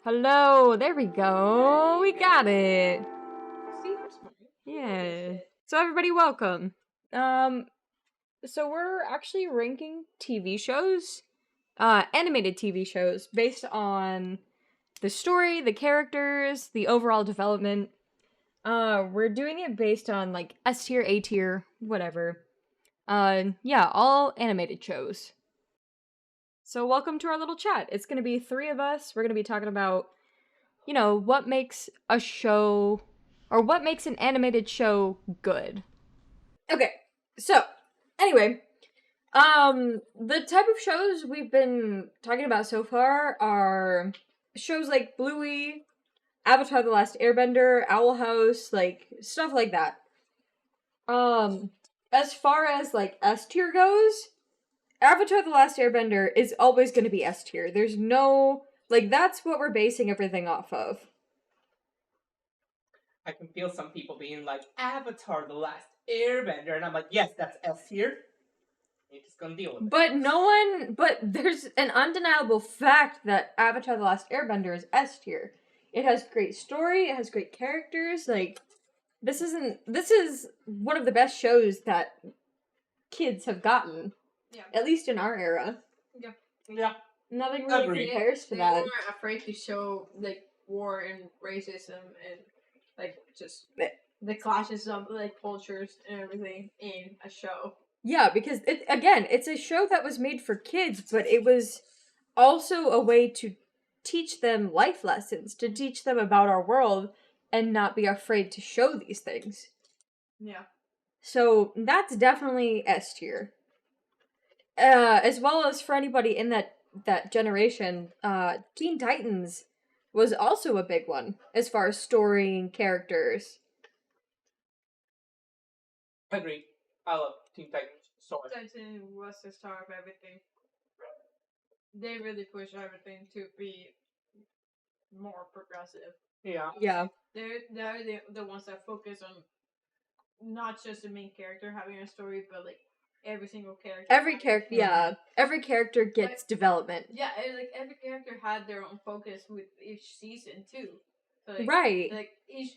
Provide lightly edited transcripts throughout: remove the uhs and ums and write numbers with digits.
Hello, there we go. We got it. See, that's fine. Yeah. So everybody welcome. So we're actually ranking TV shows, animated TV shows based on the story, the characters, the overall development. We're doing it based on like S tier, A tier, whatever. Yeah, all animated shows. So welcome to our little chat. It's gonna be three of us. We're gonna be talking about, what makes a show or what makes an animated show good. Okay, so anyway, the type of shows we've been talking about so far are shows like Bluey, Avatar: The Last Airbender, Owl House, like stuff like that. As far as like S tier goes, Avatar: The Last Airbender is always going to be S tier. There's no like that's what we're basing everything off of. I can feel some people being like, Avatar: The Last Airbender, and I'm like, yes, that's S tier. You're just gonna deal with it. But there's an undeniable fact that Avatar: The Last Airbender is S tier. It has great story, it has great characters, like, this is one of the best shows that kids have gotten. Yeah. At least in our era. Yeah. Nothing really Agreed. compares to They that. weren't afraid to show like war and racism and like just the clashes of like cultures and everything in a show. Yeah, because it's a show that was made for kids, but it was also a way to teach them life lessons, to teach them about our world and not be afraid to show these things. Yeah. So that's definitely S tier. As well as for anybody in that generation, Teen Titans was also a big one as far as story and characters. Agreed. I love Teen Titans so much. Titan was the star of everything. They really push everything to be more progressive. Yeah. Yeah. They're the ones that focus on not just the main character having a story, but like every single character. Every character gets development. Yeah, like every character had their own focus with each season too. So, like, Right. Like each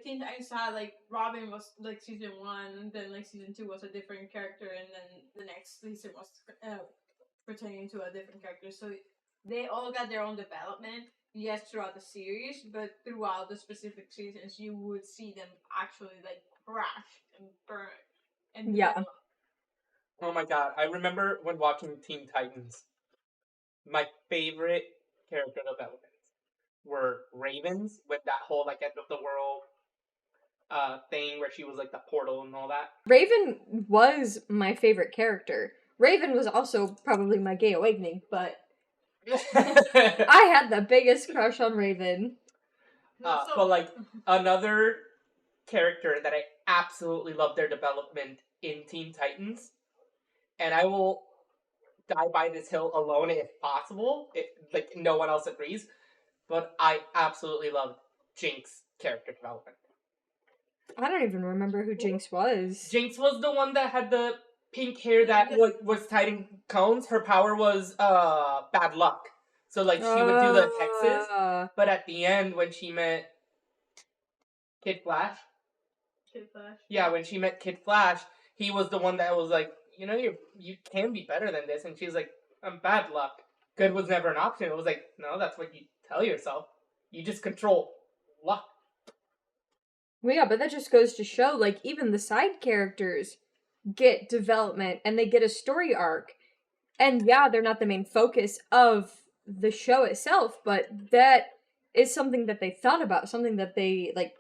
Teen Titans had like Robin was like season 1, and then like season 2 was a different character, and then the next season was pertaining to a different character. So they all got their own development. Yes, throughout the series, but throughout the specific seasons, you would see them actually like crash and burn and Yeah. develop. Oh my god. I remember when watching Teen Titans, my favorite character developments were Ravens with that whole like end of the world thing where she was like the portal and all that. Raven was my favorite character. Raven was also probably my gay awakening, but I had the biggest crush on Raven. But like another character that I absolutely love their development in Teen Titans, and I will die by this hill alone if possible, if like no one else agrees, but I absolutely loved Jinx' character development. I don't even remember who Jinx was. Jinx was the one that had the pink hair that was tied in cones. Her power was bad luck. So like she would do the hexes, but at the end when she met Kid Flash. Yeah, when she met Kid Flash, he was the one that was like, you can be better than this, and she's like, I'm bad luck. Good was never an option. It was like, no, that's what you tell yourself. You just control luck. Well, yeah, but that just goes to show, like, even the side characters get development and they get a story arc. And yeah, they're not the main focus of the show itself, but that is something that they thought about, something that they, like,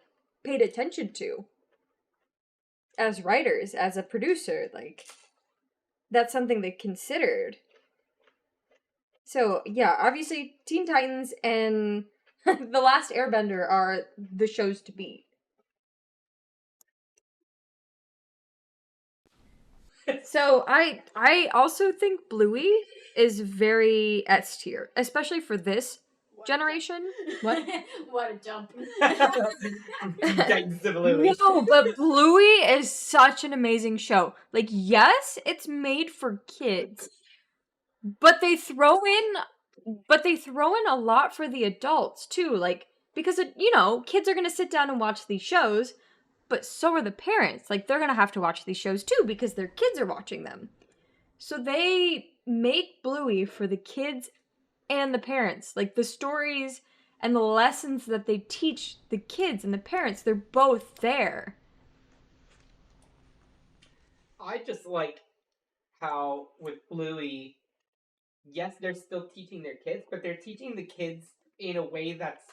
paid attention to. As writers, as a producer, like, that's something they considered. So, yeah, obviously, Teen Titans and The Last Airbender are the shows to beat. So I also think Bluey is very S tier, especially for this generation. What? What a jump! No, but Bluey is such an amazing show. Like, yes, it's made for kids, but they throw in But they throw in a lot for the adults too, like because kids are gonna sit down and watch these shows, but so are the parents. Like they're gonna have to watch these shows too because their kids are watching them. So they make Bluey for the kids and the parents. Like the stories and the lessons that they teach the kids and the parents, they're both there. I just like how with Bluey, yes, they're still teaching their kids, but they're teaching the kids in a way that's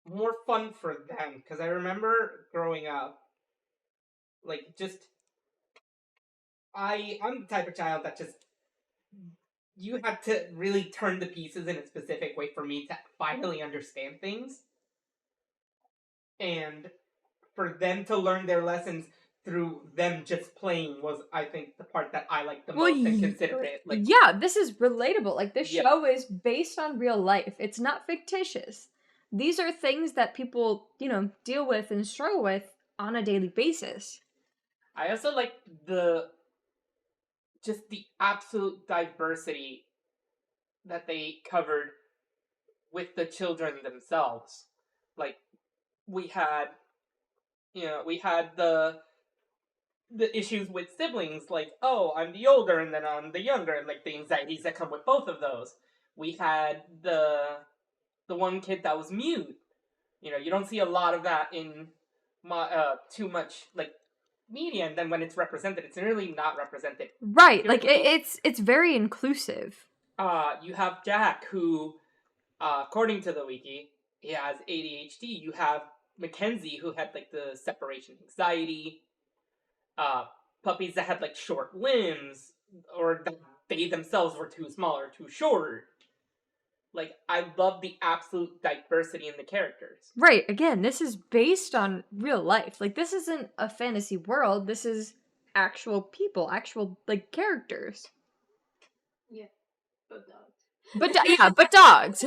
more fun for them. Because I remember growing up, like, just I'm the type of child that just you had to really turn the pieces in a specific way for me to finally understand things, and for them to learn their lessons through them just playing was, I think, the part that I like the most and consider it. Like, yeah, this is relatable. Like this Yeah. show is based on real life. It's not fictitious. These are things that people, deal with and struggle with on a daily basis. I also like just the absolute diversity that they covered with the children themselves. Like, we had the issues with siblings, like, oh, I'm the older and then I'm the younger, and like the anxieties that come with both of those. We had the one kid that was mute. You don't see a lot of that in too much like media, and then when it's represented, it's really not represented. Right, like it's very inclusive. You have Jack, who, according to the wiki, he has ADHD. You have Mackenzie, who had like the separation anxiety. Puppies that had like short limbs, or that they themselves were too small or too short. Like, I love the absolute diversity in the characters. Right, again, this is based on real life. Like, this isn't a fantasy world. This is actual people, actual, like, characters. Yeah, but dogs. But dogs.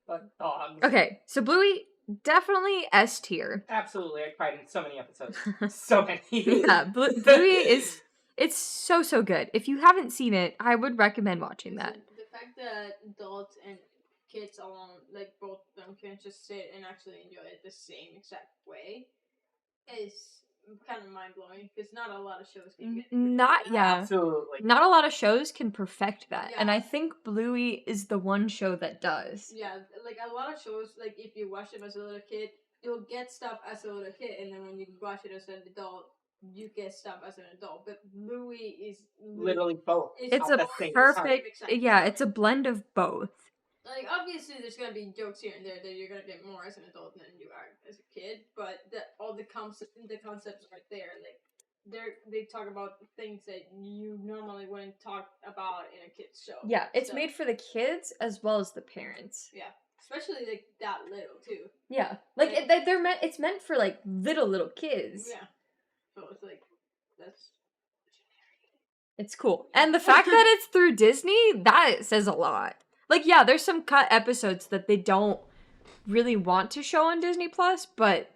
But dogs. Okay, so Bluey, definitely S tier. Absolutely, I cried in so many episodes. So many. Yeah, Bluey it's so good. If you haven't seen it, I would recommend watching that. The fact that adults and kids alone, like both of them, can just sit and actually enjoy it the same exact way is kind of mind blowing because not a lot of shows can get Absolutely. Not a lot of shows can perfect that, Yeah. and I think Bluey is the one show that does. Yeah, like a lot of shows, like if you watch them as a little kid, you'll get stuff as a little kid, and then when you watch it as an adult, you get stuff as an adult. But Bluey is Literally both. It's at a the same perfect, time. yeah, it's a blend of both. Like, obviously, there's gonna be jokes here and there that you're gonna get more as an adult than you are as a kid, but all the concepts are there. Like, they talk about things that you normally wouldn't talk about in a kid's show. Yeah, it's made for the kids as well as the parents. Yeah, especially like that little too. Yeah, like they're meant. It's meant for like little kids. Yeah, so it's like that's. It's cool, and the fact that it's through Disney, that says a lot. Like, yeah, there's some cut episodes that they don't really want to show on Disney Plus, but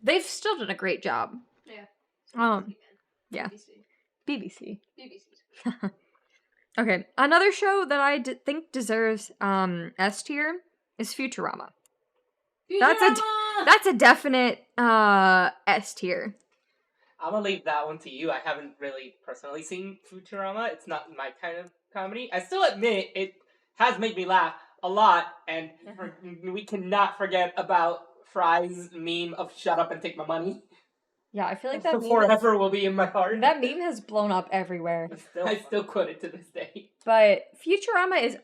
they've still done a great job. Yeah. Yeah. BBC. BBC. Okay, another show that I think deserves S tier is Futurama. That's a definite S tier. I'm gonna leave that one to you. I haven't really personally seen Futurama. It's not my kind of comedy. I still admit it has made me laugh a lot, and we cannot forget about Fry's meme of "Shut up and take my money." Yeah, I feel like that meme forever will be in my heart. That meme has blown up everywhere. I still quote it to this day. But Futurama is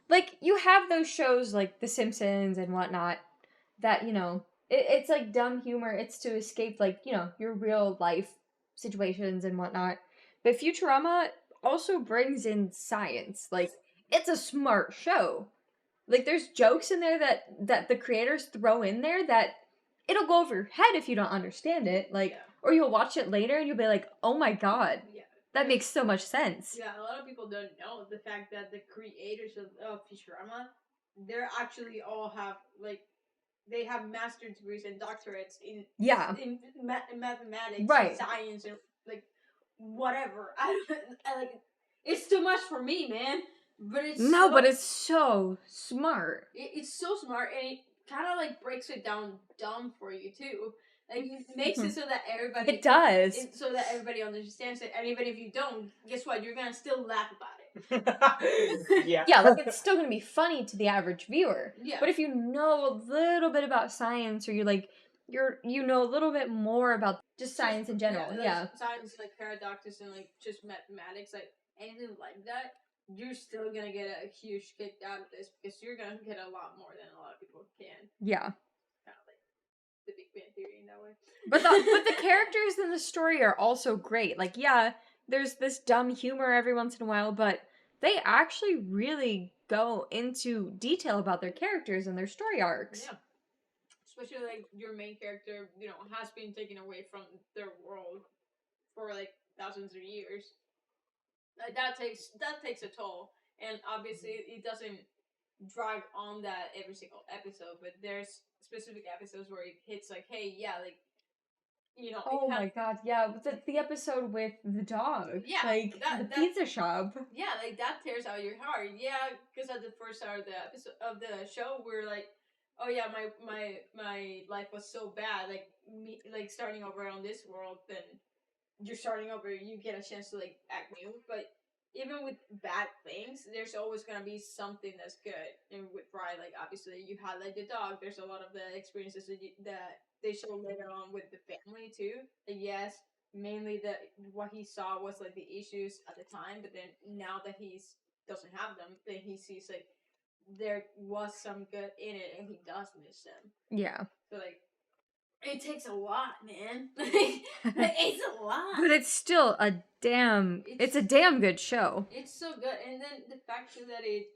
like, you have those shows like The Simpsons and whatnot that, it's like dumb humor. It's to escape like, your real life situations and whatnot. But Futurama also brings in science. Like, it's a smart show. Like, there's jokes in there that the creators throw in there that it'll go over your head if you don't understand it. Like, or you'll watch it later and you'll be like, oh my god. Yeah. That makes so much sense. Yeah, a lot of people don't know the fact that the creators of Futurama, they're actually all have, like, they have master's degrees and doctorates in mathematics, right, science, and like whatever. I like, it's too much for me, man. But it's but it's so smart. It's so smart, and it kind of like breaks it down dumb for you too. Like it makes it so that everybody It does. so that everybody understands it, and even if you don't, guess what? You're gonna still laugh about it. Yeah. Yeah, like it's still gonna be funny to the average viewer. Yeah. But if you know a little bit about science, or you know a little bit more about just science in general, yeah. Science, like paradoxes and like just mathematics, like anything like that, you're still gonna get a huge kick out of this because you're gonna get a lot more than a lot of people can. Yeah. Kind of like the Big Bang Theory in that way. But the characters in the story are also great. Like, yeah, there's this dumb humor every once in a while, but they actually really go into detail about their characters and their story arcs. Yeah. Especially like your main character, has been taken away from their world for like thousands of years. Like that takes a toll, and obviously it doesn't drag on that every single episode. But there's specific episodes where it hits like, hey, yeah, like Oh my god, yeah, the episode with the dog. Yeah, like the pizza shop. Yeah, like that tears out your heart. Yeah, because at the first hour of the episode of the show, we're like, oh yeah, my life was so bad. Like me, like starting over on this world, then you're starting over. You get a chance to like act new, but even with bad things, there's always gonna be something that's good. And with Ryan, like obviously you highlight the dog. There's a lot of the experiences that they show later on with the family too. And yes, mainly what he saw was like the issues at the time, but then now that he's doesn't have them, then he sees like there was some good in it, and he does miss them. Yeah. So like, it takes a lot, man. It's a lot. But it's still it's a damn good show. It's so good, and then the fact too that it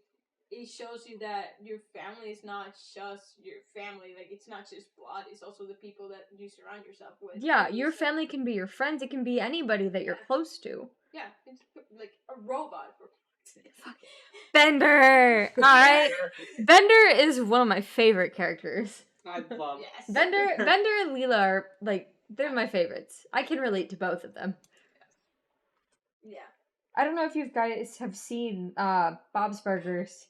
shows you that your family is not just your family. Like it's not just blood; it's also the people that you surround yourself with. Yeah, your family can be your friends. It can be anybody that you're close to. Yeah, it's like a robot. Bender. All right, Bender is one of my favorite characters. I love Bender and Leela are like they're my favorites. I can relate to both of them. Yeah. I don't know if you guys have seen Bob's Burgers.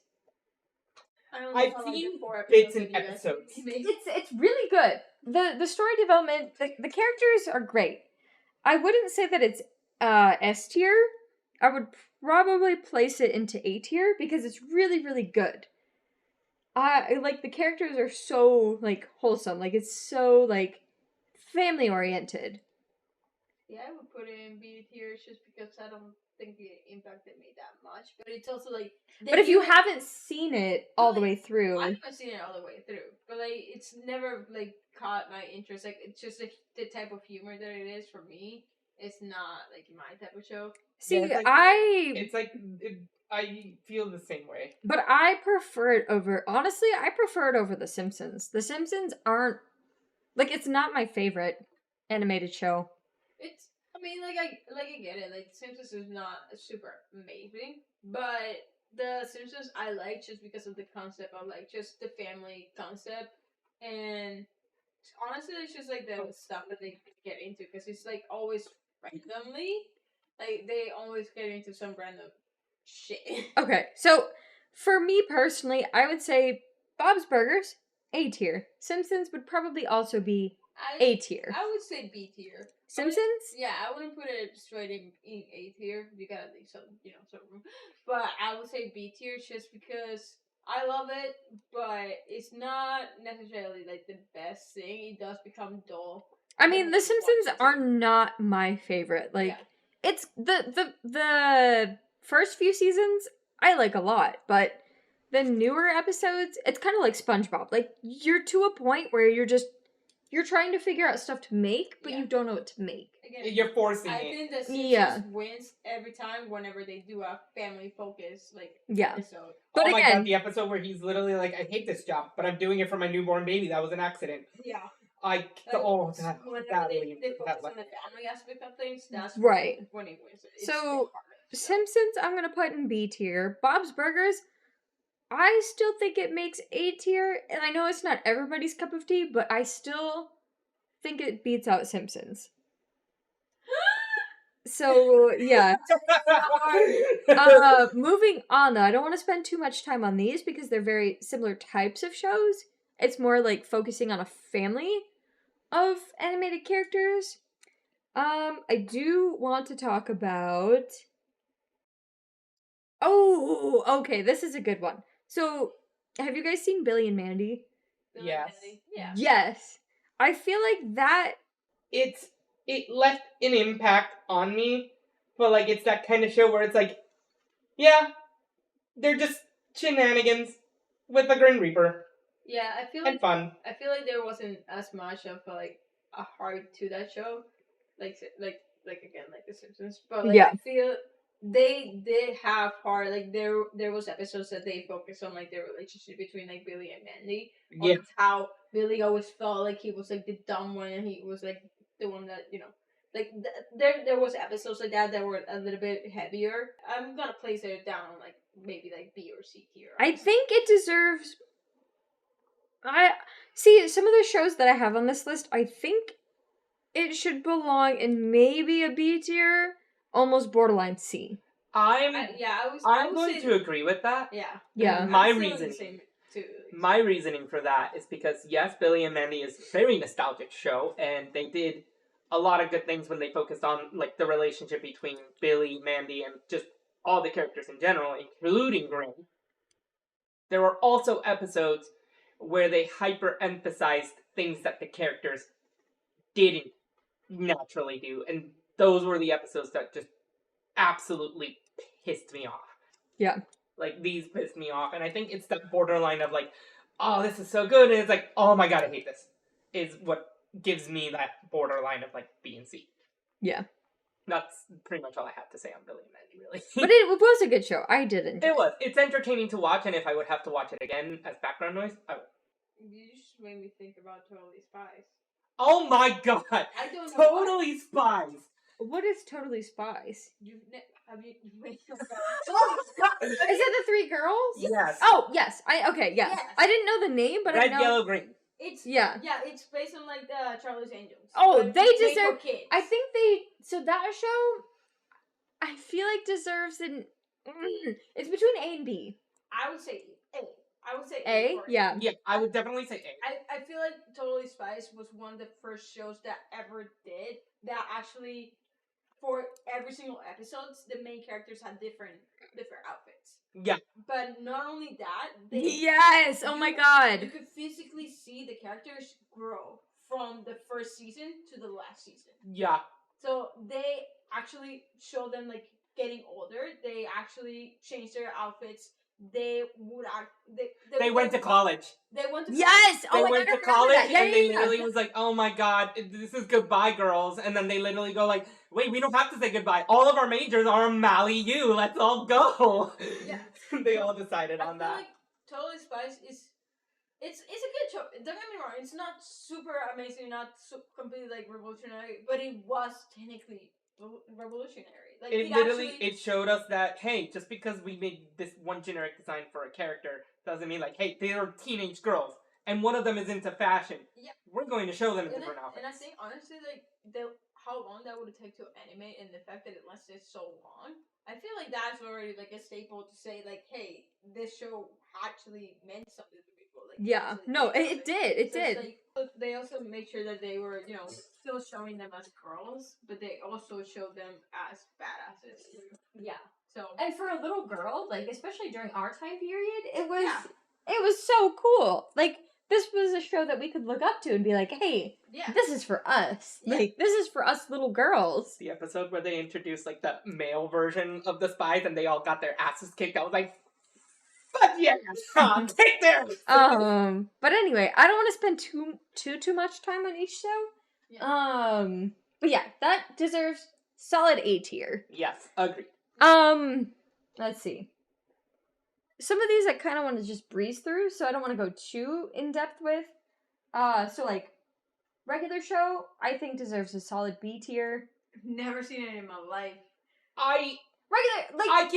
I've seen bits and episodes. It's really good. The story development, the characters are great. I wouldn't say that it's S tier. I would probably place it into A tier because it's really, really good. Like the characters are so like wholesome. Like it's so like family oriented. Yeah, I would put it in B tier just because I don't think it impacted me that much. But it's also like. But if you haven't seen it all the way through, I haven't seen it all the way through. But like, it's never like caught my interest. Like it's just like the type of humor that it is for me. It's not like my type of show. See, yeah, I feel the same way. But I prefer it over. Honestly, I prefer it over The Simpsons. The Simpsons aren't like it's not my favorite animated show. I mean, I get it. Like, Simpsons is not super amazing, but the Simpsons I like just because of the concept of like just the family concept, and honestly, it's just like the stuff that they get into because it's like always randomly, like they always get into some random shit. Okay, so for me personally, I would say Bob's Burgers A tier. Simpsons would probably also be A tier. I would say B tier. Simpsons? I wouldn't put it straight in A tier. You gotta leave some room. But I would say B tier just because I love it, but it's not necessarily like the best thing. It does become dull. I mean, The Simpsons are not my favorite. Like, it's the first few seasons I like a lot, but the newer episodes, it's kind of like SpongeBob. Like, you're to a point where you're trying to figure out stuff to make, but you don't know what to make. Again, you're forcing it. I think the Simpsons wins every time whenever they do a family focus episode. But oh my again, god, the episode where he's literally like, I hate this job, but I'm doing it for my newborn baby. That was an accident. Yeah. Whenever they focus on the family aspect of things, that's right. when it wins. So, Simpsons, I'm gonna put in B tier. Bob's Burgers, I still think it makes A tier, and I know it's not everybody's cup of tea, but I still think it beats out Simpsons. So yeah. Moving on though, I don't want to spend too much time on these because they're very similar types of shows. It's more like focusing on a family of animated characters. I do want to talk about. Oh, okay, this is a good one. So, have you guys seen Billy and Mandy? Yes. Yeah. Yes. I feel like that. It left an impact on me, but like it's that kind of show where it's like, yeah, they're just shenanigans with the Grim Reaper Yeah, I feel and like fun. there wasn't as much of like a heart to that show, like again like The Simpsons, but like Yeah. I feel they did have heart. Like there was episodes that they focused on like the relationship between like Billy and Mandy, Yeah, on how Billy always felt like he was like the dumb one and he was like the one that like there was episodes like that were a little bit heavier. I'm gonna place it down like maybe like B or C tier. I think it deserves. I see some of the shows that I have on this list. I think it should belong in maybe a B tier, almost borderline C. I'm I going to agree with that. Yeah. Yeah. And my I'm still in the reasoning, same too. my reasoning for that is because yes, Billy and Mandy is a very nostalgic show, and they did a lot of good things when they focused on like the relationship between Billy, Mandy, and just all the characters in general, including Grim. There were also episodes where they hyper emphasized things that the characters didn't naturally do, and those were the episodes that just absolutely pissed me off. Yeah. Like, these pissed me off, and I think it's that borderline of like, oh, this is so good, and it's like, oh my god, I hate this, is what gives me that borderline of like B and C. Yeah. That's pretty much all I have to say on Billy and Mandy, really. But it was a good show. I did enjoy it. It was. It's entertaining to watch, and if I would have to watch it again as background noise, I would. You just made me think about Totally Spies. Oh my god! I don't know. Totally Spies! What is Totally Spies? Have you? Wait, Is it the three girls? Yes. Oh, yes. Okay, yeah. Yes. I didn't know the name, but Red, I know. yellow, green. It's Yeah. it's based on like Charlie's Angels. Oh, but they it's made deserve- for kids. I think they. So that show, I feel like deserves an. It's between A and B. I would say A. I would say A? for it. Yeah. Yeah, I would definitely say A. I feel like Totally Spies was one of the first shows that ever did that actually, for every single episodes, the main characters had different outfits. Yeah. But not only that, Yes! Oh my you god. could physically see the characters grow from the first season to the last season. Yeah. So they actually show them like getting older. They actually changed their outfits. They would They went to college. They went to Yes! They Oh my went god, I to remember college, that. Yeah, and they yeah, yeah. literally was like, oh my god, this is goodbye, girls. And then they literally go like, wait, we don't have to say goodbye. All of our majors are Mally U. Let's all go. Yeah. They all decided I on feel that. like Totally Spies is it's a good show. Don't get me wrong. It's not super amazing, not completely like revolutionary, but it was technically revolutionary. Like It literally, it showed us that, hey, just because we made this one generic design for a character doesn't mean like, hey, they are teenage girls and one of them is into fashion. Yeah. We're going to show them and different outfits. I think honestly, like how long that would take to animate and the fact that it lasted so long, I feel like that's already like a staple to say like, hey, this show actually meant something to people. Like, Yeah. actually No, did it something. did. It So it's did. like, they also made sure that they were, still showing them as girls, but they also showed them as badasses. Yeah. So And for a little girl, like especially during our time period, it Yeah. was so cool. Like this was a show that we could look up to and be like, "Hey, yeah, this is for us. Yeah. Like this is for us little girls." The episode where they introduced like the male version of the spies and they all got their asses kicked. I was like, fuck yeah, take theirs. But anyway, I don't want to spend too much time on each show. Yeah. But yeah, that deserves solid A tier. Yes, agreed. Let's see. Some of these I kind of want to just breeze through, so I don't want to go too in depth with. So like regular show, I think deserves a solid B tier. never seen it in my life. I Regular, like I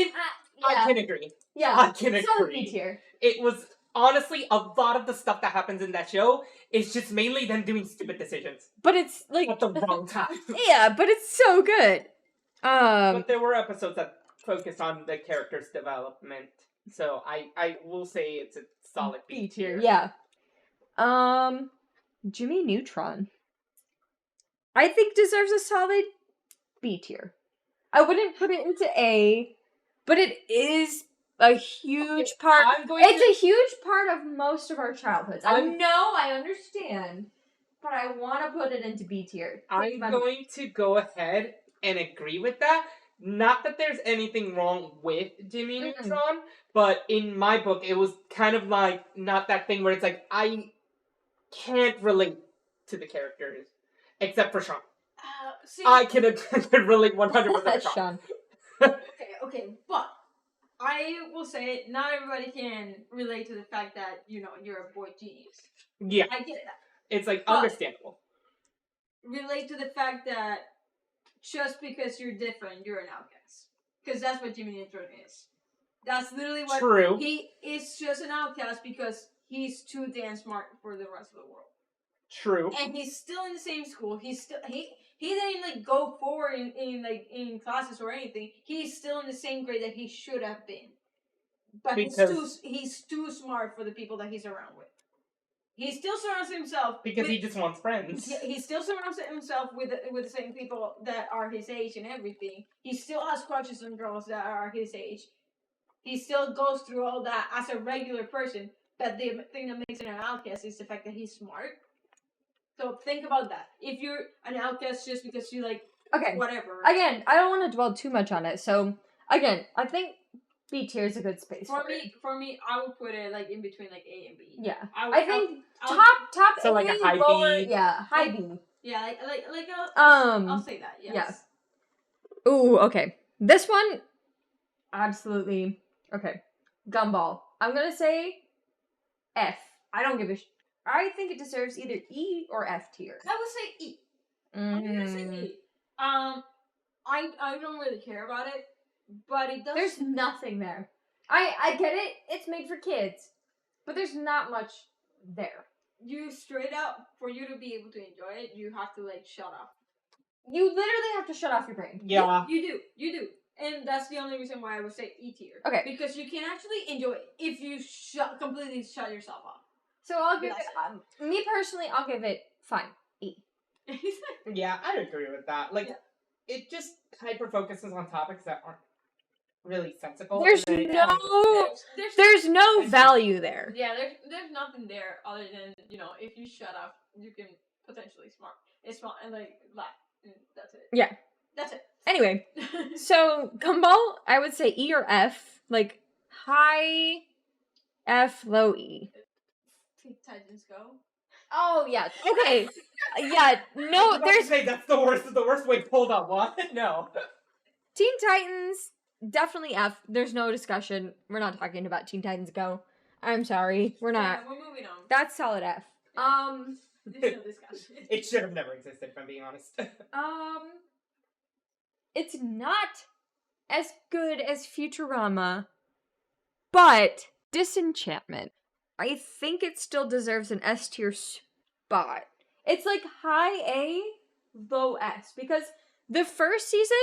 can agree. yeah, I can solid agree. B tier. It was honestly a lot of the stuff that happens in that show is just mainly them doing stupid decisions But it's like at the wrong time. yeah, but it's so good. But there were episodes that focused on the character's development, so I will say it's a solid B tier. Yeah. Jimmy Neutron, I think deserves a solid B tier. I wouldn't put it into A, but it is a huge part. It's a huge part of most of our childhoods. I understand, but I want to put it into B tier. I'm going to go ahead and agree with that. Not that there's anything wrong with Jimmy Neutron, but in my book, it was kind of like not that thing where it's like I can't relate to the characters except for Sean. I can relate 100% to Sean. Okay, but I will say not everybody can relate to the fact that you're a boy genius. Yeah, I get that. It's like understandable. Relate to the fact that just because you're different, you're an outcast. Because that's what Jimmy Neutron is. That's literally what. True. He is just an outcast because he's too damn smart for the rest of the world. True. And he's still in the same school. He didn't go forward in classes or anything. He's still in the same grade that he should have been. But he's too smart for the people that he's around with. He still surrounds himself because he just wants friends. He still surrounds himself with the same people that are his age and everything. He still has crushes on girls that are his age. He still goes through all that as a regular person. But the thing that makes him an outcast is the fact that he's smart. So think about that. If you're an outcast just because you whatever. Again, I don't want to dwell too much on it. So again, I think B tier is a good space for me, I would put it in between A and B. Yeah, I think top. So a high lower, B. Yeah, high B. Yeah, I'll say that. Yes. Yeah. Ooh, okay. This one, absolutely okay. Gumball. I'm gonna say F. I don't give a. I think it deserves either E or F tier. I would say E. I'm gonna say E. I don't really care about it, but it does. There's nothing there. I get it. It's made for kids, but there's not much there. You straight up, for you to be able to enjoy it, you have to shut off. You literally have to shut off your brain. Yeah. You do. And that's the only reason why I would say E tier. Okay. Because you can actually enjoy it if you completely shut yourself off. So I'll give it, me personally, I'll give it fine, E. Yeah, I'd agree with that. It just hyper focuses on topics that aren't really sensical. There's no value there. Yeah, there's nothing there other than if you shut off, you can potentially it's smart and laugh. And that's it. Yeah, that's it. Anyway, so Gumball, I would say E or F, high F, low E. Teen Titans Go. Oh yeah. Okay. Yeah. No. There's. That's the worst. The worst way. Hold on. What? No. Teen Titans definitely F. There's no discussion. We're not talking about Teen Titans Go. I'm sorry. We're not. Yeah, we're moving on. That's solid F. There's no discussion. It should have never existed, if I'm being honest. It's not as good as Futurama, but Disenchantment, I think it still deserves an S tier spot. It's high A, low S, because the first season,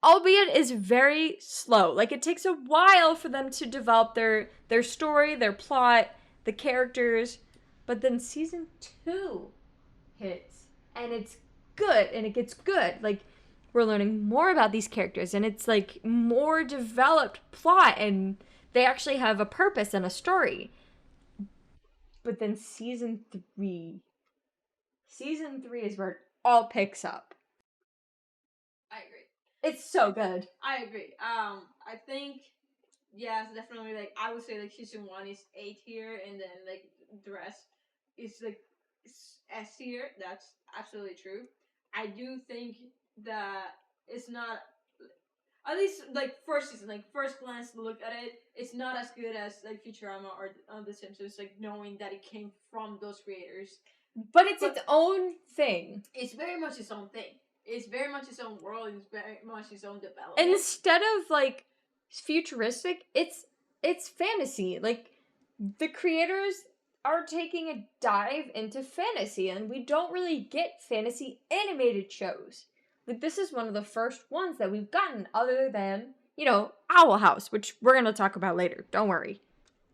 albeit, is very slow. It takes a while for them to develop their story, their plot, the characters, but then season 2 hits, and it's good, and it gets good. We're learning more about these characters, and it's more developed plot, and they actually have a purpose and a story. But then season 3 is where it all picks up. I agree. It's so good. I agree. I think, yeah, it's definitely I would say season 1 is A tier, and then the rest is S tier. That's absolutely true. I do think that it's not, at least first season, first glance look at it, it's not as good as Futurama or The Simpsons, knowing that it came from those creators. But it's its own thing. It's very much its own thing. It's very much its own world. It's very much its own development. Instead of futuristic, it's fantasy. The creators are taking a dive into fantasy, and we don't really get fantasy animated shows. Like, this is one of the first ones that we've gotten other than, Owl House, which we're going to talk about later. Don't worry.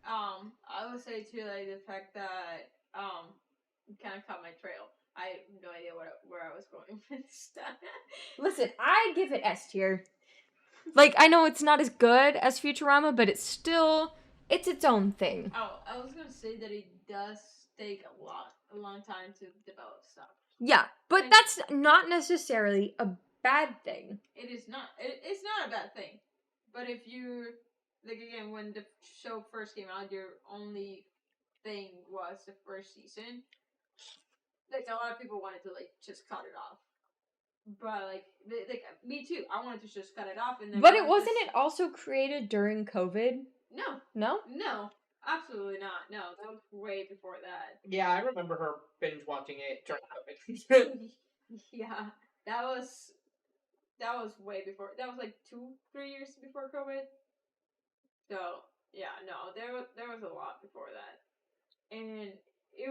I would say too, like the fact that kind of caught my trail. I have no idea where I was going with this stuff. Listen, I give it S tier. Like, I know it's not as good as Futurama, but it's its own thing. Oh, I was gonna say that it does take a long time to develop stuff. Yeah, but that's not necessarily a bad thing. It is not. It's not a bad thing. But if you, like, again, when the show first came out, your only thing was the first season. Like, a lot of people wanted to, like, just cut it off. But, like me too. I wanted to just cut it off. And then But wasn't it also created during COVID? No. No? No. Absolutely not. No, that was way before that. Yeah, I remember her binge watching it during COVID. Yeah, that was way before. That was like 2-3 years before COVID. So yeah, no, there was a lot before that, and it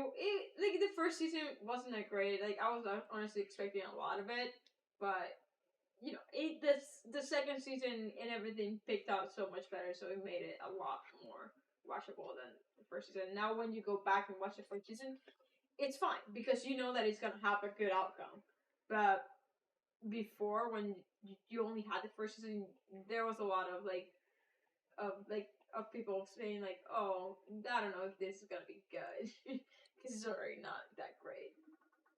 like the first season wasn't that great. Like I was honestly expecting a lot of it, but the second season and everything picked out so much better, so it made it a lot more watchable than the first season. Now when you go back and watch the first season, it's fine because you know that it's gonna have a good outcome. But before, when you only had the first season, there was a lot of of people saying like, "Oh, I don't know if this is gonna be good," because it's already not that great.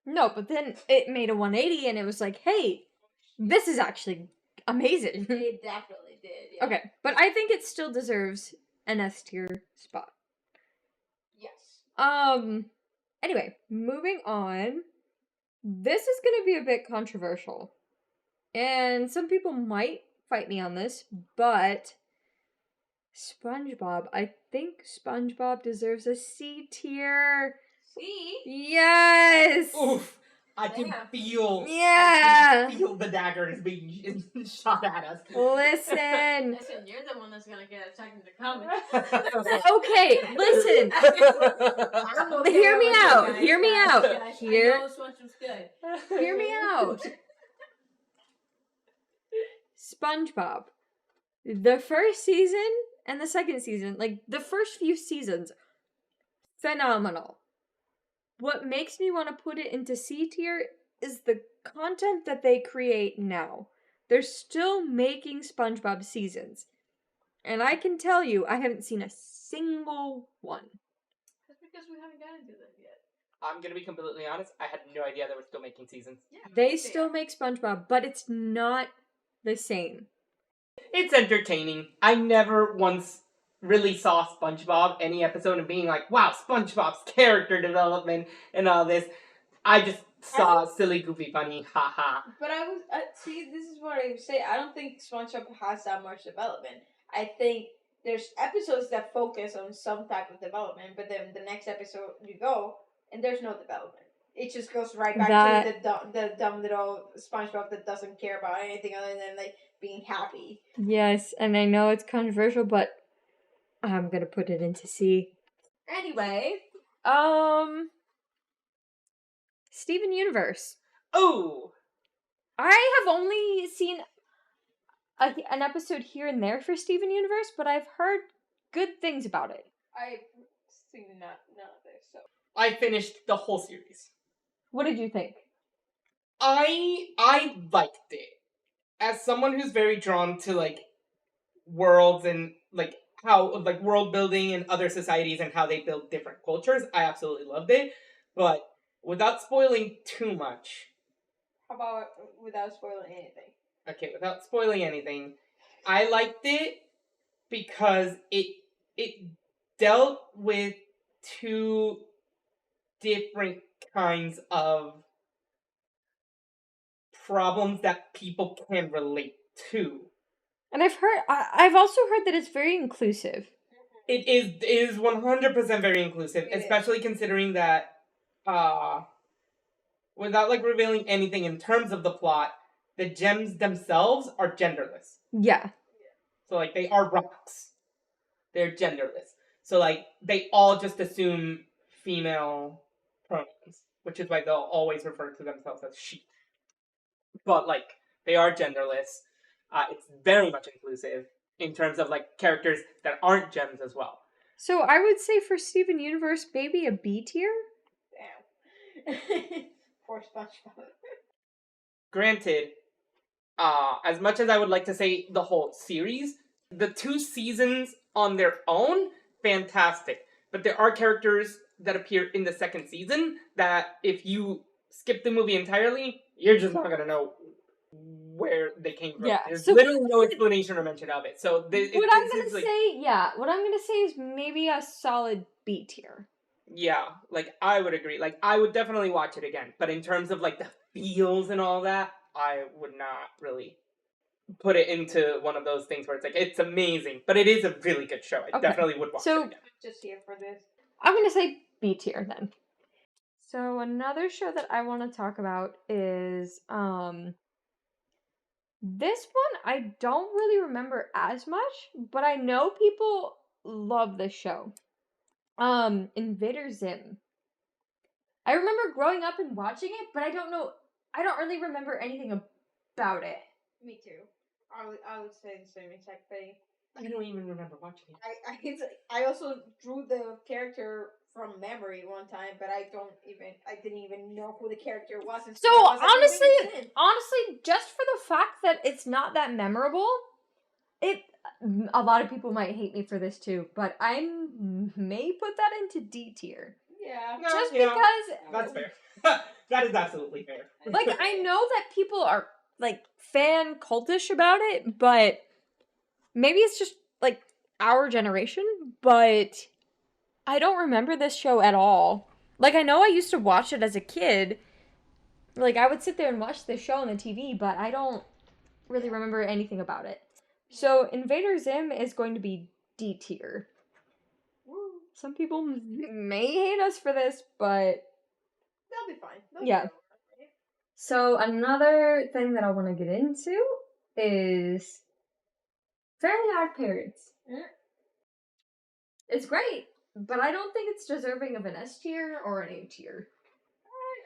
No, but then it made a 180 and it was like, hey, this is actually amazing. It definitely did. Yeah. Okay, but I think it still deserves an S tier spot. Yes. Anyway, moving on. This is going to be a bit controversial. And some people might fight me on this, but SpongeBob. I think SpongeBob deserves a C tier. See? Yes! Oof! I can feel. Yeah! I can feel the daggers being shot at us. Listen! Listen, you're the one that's gonna get attacked in the comments. Okay, listen! Hear me out! Hear me out! I know this one was good. Hear me out! SpongeBob. The first season and the second season, like the first few seasons, phenomenal. What makes me want to put it into C tier is the content that they create now. They're still making SpongeBob seasons. And I can tell you, I haven't seen a single one. That's because we haven't gotten to them yet. I'm gonna be completely honest, I had no idea they were still making seasons. Yeah, They still make SpongeBob, but it's not the same. It's entertaining. I never once really saw SpongeBob any episode and being like, wow, SpongeBob's character development and all this. I just saw silly, goofy, funny, haha. But I was see. This is what I would say. I don't think SpongeBob has that much development. I think there's episodes that focus on some type of development, but then the next episode you go and there's no development. It just goes right back to the dumb little SpongeBob that doesn't care about anything other than like being happy. Yes, and I know it's controversial, but I'm gonna put it into C. Anyway, Steven Universe. Oh! I have only seen an episode here and there for Steven Universe, but I've heard good things about it. I've seen none of this, so. I finished the whole series. What did you think? I liked it. As someone who's very drawn to, like, worlds and, like, how, like, world building and other societies and how they build different cultures, I absolutely loved it. But without spoiling too much. How about without spoiling anything? Okay, without spoiling anything, I liked it because it dealt with two different kinds of problems that people can relate to. And I've also heard that it's very inclusive. It is 100% very inclusive, especially considering that, without, like, revealing anything in terms of the plot, the gems themselves are genderless. Yeah. So, like, they are rocks. They're genderless. So, like, they all just assume female pronouns, which is why they'll always refer to themselves as she. but like they are genderless. It's very much inclusive in terms of like characters that aren't gems as well. So I would say for Steven Universe, maybe a B tier. Damn. Poor SpongeBob. Granted, as much as I would like to say the whole series, the 2 seasons on their own, fantastic. But there are characters that appear in the 2nd season that if you skip the movie entirely, you're just not gonna know where they came from. Yeah, There's so literally no explanation or mention of it. So what I'm gonna say is maybe a solid B tier. Yeah, like I would agree. Like I would definitely watch it again. But in terms of like the feels and all that, I would not really put it into one of those things where it's like it's amazing, but it is a really good show. I definitely would watch it again. Just here for this. I'm gonna say B tier then. So another show that I want to talk about is this one I don't really remember as much, but I know people love this show. Invader Zim. I remember growing up and watching it, but I don't really remember anything about it. Me too. I would say the same exact thing. I don't even remember watching it. I also drew the character from memory one time, but I didn't even know who the character was. So honestly, just for the fact that it's not that memorable, a lot of people might hate me for this too, but I may put that into D tier. Yeah. Just because that's fair. That is absolutely fair. Like I know that people are like fan cultish about it, but maybe it's just like our generation, but I don't remember this show at all. Like I know I used to watch it as a kid. Like I would sit there and watch the show on the TV, but I don't really remember anything about it. So Invader Zim is going to be D tier. Some people may hate us for this, but they'll be fine. Yeah. So another thing that I want to get into is Fairly Odd Parents. It's great, but I don't think it's deserving of an S tier or an A tier.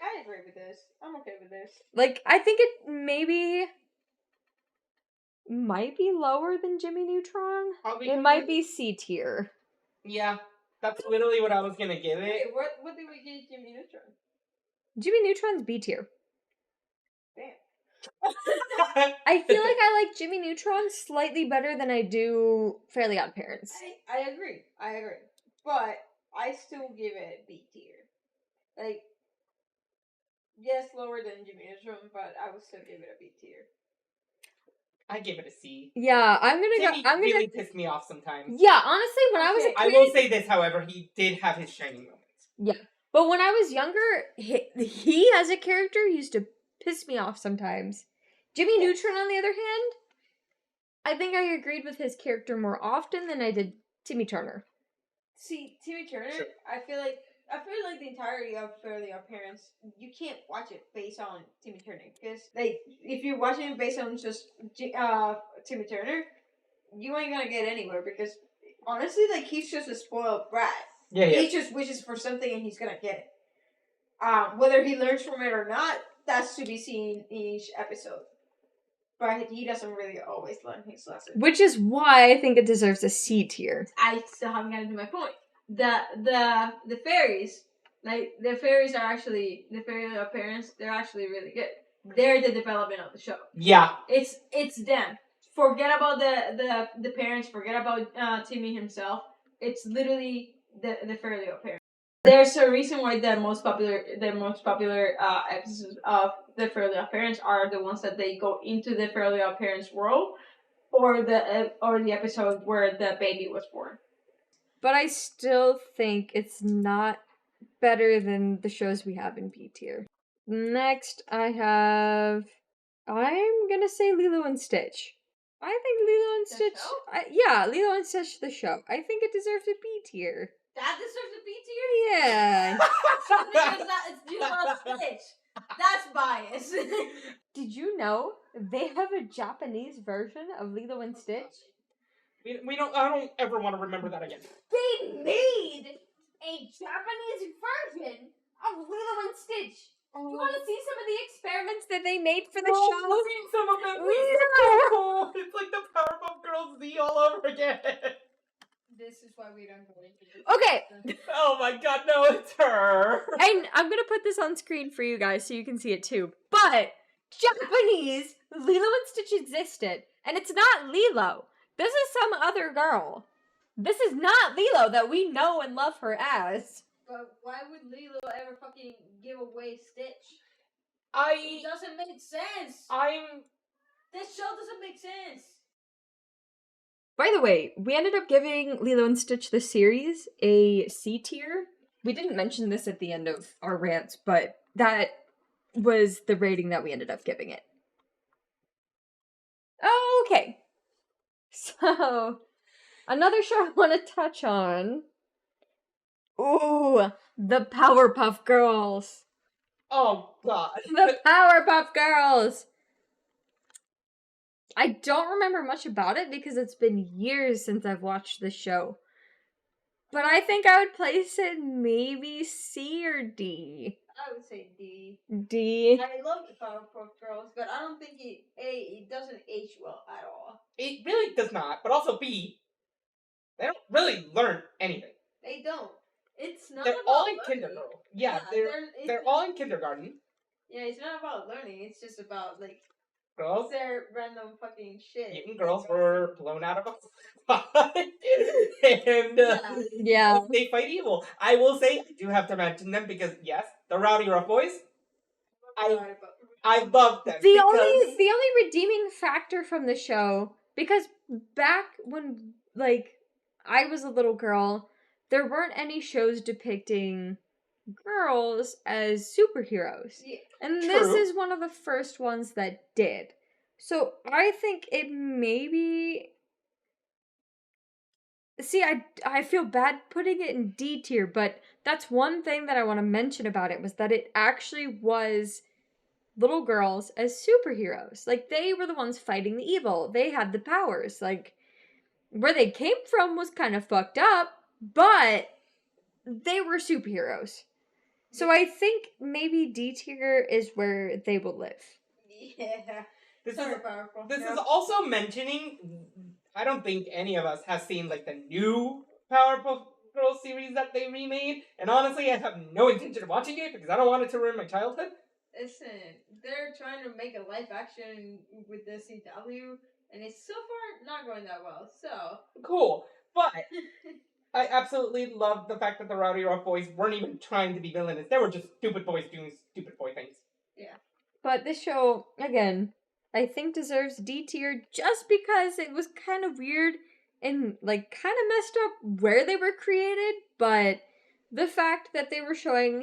I agree with this. I'm okay with this. Like, I think it maybe might be lower than Jimmy Neutron. It might be C tier. Yeah, that's literally what I was gonna give it. Wait, what did we give Jimmy Neutron? Jimmy Neutron's B tier. Damn. I feel like I like Jimmy Neutron slightly better than I do Fairly Odd Parents. I agree. But I still give it B tier. Like, yes, lower than Jimmy Neutron, but I would still give it a B tier. I give it a C. Yeah, Timmy really pissed me off sometimes. Yeah, honestly, when I was a kid, I will say this, however, he did have his shining moments. Yeah, but when I was younger, he as a character used to piss me off sometimes. Jimmy Neutron, on the other hand, I think I agreed with his character more often than I did Timmy Turner. See, Timmy Turner, Sure. I feel like the entirety of Fairly Odd Parents, you can't watch it based on Timmy Turner, because like if you're watching it based on just Timmy Turner, you ain't gonna get anywhere, because honestly, like he's just a spoiled brat. Yeah. He just wishes for something and he's gonna get it. Whether he learns from it or not, that's to be seen in each episode. But he doesn't really always learn his lesson. Which is why I think it deserves a C tier. I still haven't gotten to my point. The fairies, like the fairies are actually the Fairly Odd Parents. They're actually really good. They're the development of the show. Yeah. It's them. Forget about the parents. Forget about Timmy himself. It's literally the Fairly Odd Parents. There's a reason why the most popular episodes of the Fairly Odd Parents are the ones that they go into the Fairly Odd Parents world, or the episode where the baby was born. But I still think it's not better than the shows we have in B tier. Next, I'm gonna say Lilo and Stitch. I think Lilo and Stitch. Lilo and Stitch the show. I think it deserves a B tier. That deserves a B tier? Yeah. Because it's Lilo and Stitch. That's bias. Did you know they have a Japanese version of Lilo and Stitch? We don't. I don't ever want to remember that again. They made a Japanese version of Lilo and Stitch. You want to see some of the experiments that they made for the No, show? I've seen some of them. Please, Yeah. it's so cool. It's like the Powerpuff Girls Z all over again. This is why we don't go into this. Okay. Oh my god, no, it's her. And I'm gonna put this on screen for you guys so you can see it too. But Japanese Lilo and Stitch existed, and it's not Lilo. This is some other girl. This is not Lilo that we know and love her as. But why would Lilo ever fucking give away Stitch? It I doesn't make sense. I'm This show doesn't make sense. By the way, we ended up giving Lilo and Stitch the series a C tier. We didn't mention this at the end of our rants, but that was the rating that we ended up giving it. Okay. So, another show I want to touch on. Ooh, the Powerpuff Girls. oh god. The Powerpuff Girls. I don't remember much about it because it's been years since I've watched the show. But I think I would place it maybe C or D. I would say D. D. I love the Powerpuff Girls, but I don't think it doesn't age well at all. It really does not, but also B, they don't really learn anything. They don't. It's not. They're about all in learning. kindergarten. Yeah, it's- they're all in kindergarten. Yeah, it's not about learning. It's just about like Girls, their random fucking shit. mutant girls were blown out of a spot, and Yeah. they fight evil. I will say, I do have to mention them because yes, the Rowdy Rough Boys. I love them. The because only redeeming factor from the show, because back when I was a little girl, there weren't any shows depicting girls as superheroes. Yeah. And this True. is one of the first ones that did. So I think it maybe. See, I feel bad putting it in D tier, but that's one thing that I want to mention about it was that it actually was little girls as superheroes. Like, they were the ones fighting the evil. They had the powers. Like, where they came from was kind of fucked up, but they were superheroes. So I think maybe D tier is where they will live. Yeah. this Sorry, is Powerpuff this is Girls. also mentioning. I don't think any of us have seen like the new Powerpuff Girls series that they remade, and honestly, I have no intention of watching it because I don't want it to ruin my childhood. Listen, they're trying to make a live action with the CW, and it's so far not going that well. So Cool, but I absolutely love the fact that the Rowdy Rough Boys weren't even trying to be villainous. They were just stupid boys doing stupid boy things. But this show, again, I think deserves D tier just because it was kind of weird and kind of messed up where they were created, but the fact that they were showing,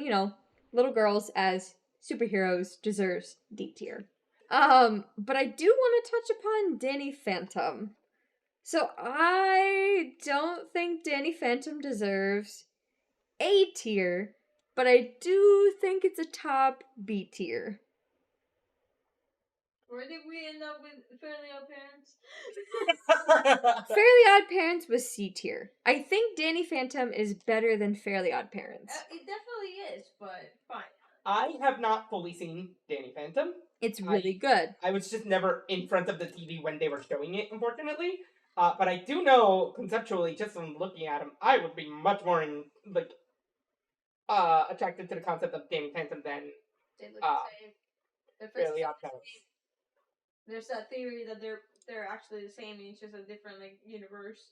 little girls as superheroes deserves D tier. But I do want to touch upon Danny Phantom. So I don't think Danny Phantom deserves A tier, but I do think it's a top B tier. where did we end up with Fairly Odd Parents? Fairly Odd Parents was C tier. I think Danny Phantom is better than Fairly Odd Parents. It definitely is, but fine. I have not fully seen Danny Phantom. It's really good. I was just never in front of the TV when they were showing it, unfortunately. But I do know conceptually, just from looking at him, I would be much more attracted to the concept of Danny Phantom than They look the same. They're Fairly physically Odd the Parents. same. There's that theory that they're actually the same, and it's just a different universe.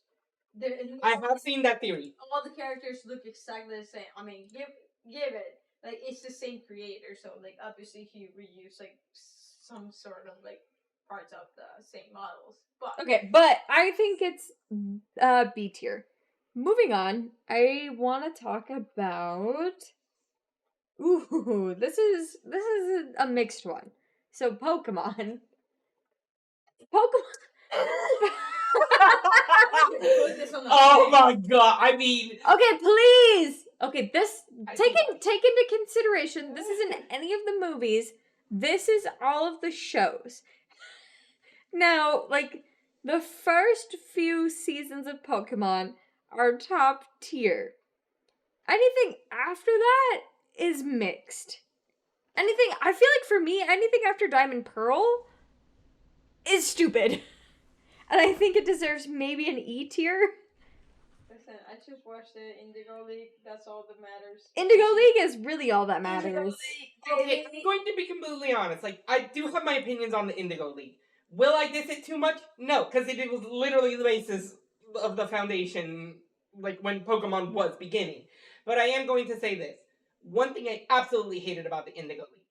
I have seen that theory. All the characters look exactly the same. I mean, give it it's the same creator, so obviously he reused some sort of parts of the same models. But Okay, but I think it's B tier. Moving on, I want to talk about. Ooh, this is a mixed one. So Pokemon. put this on the Oh my god! I mean, Okay, please. Okay, this I take see into consideration. This isn't any of the movies. This is all of the shows. Now, the first few seasons of Pokemon are top tier. Anything after that is mixed. Anything, I feel like for me, anything after Diamond Pearl is stupid. And I think it deserves maybe an E tier. Listen, I just watched the Indigo League. That's all that matters. Indigo League is really all that matters. Indigo League. Okay, I'm going to be completely honest. Like, I do have my opinions on the Indigo League. Will I diss it too much? No, because it was literally the basis of the foundation, like, when Pokemon was beginning. But I am going to say this. One thing I absolutely hated about the Indigo League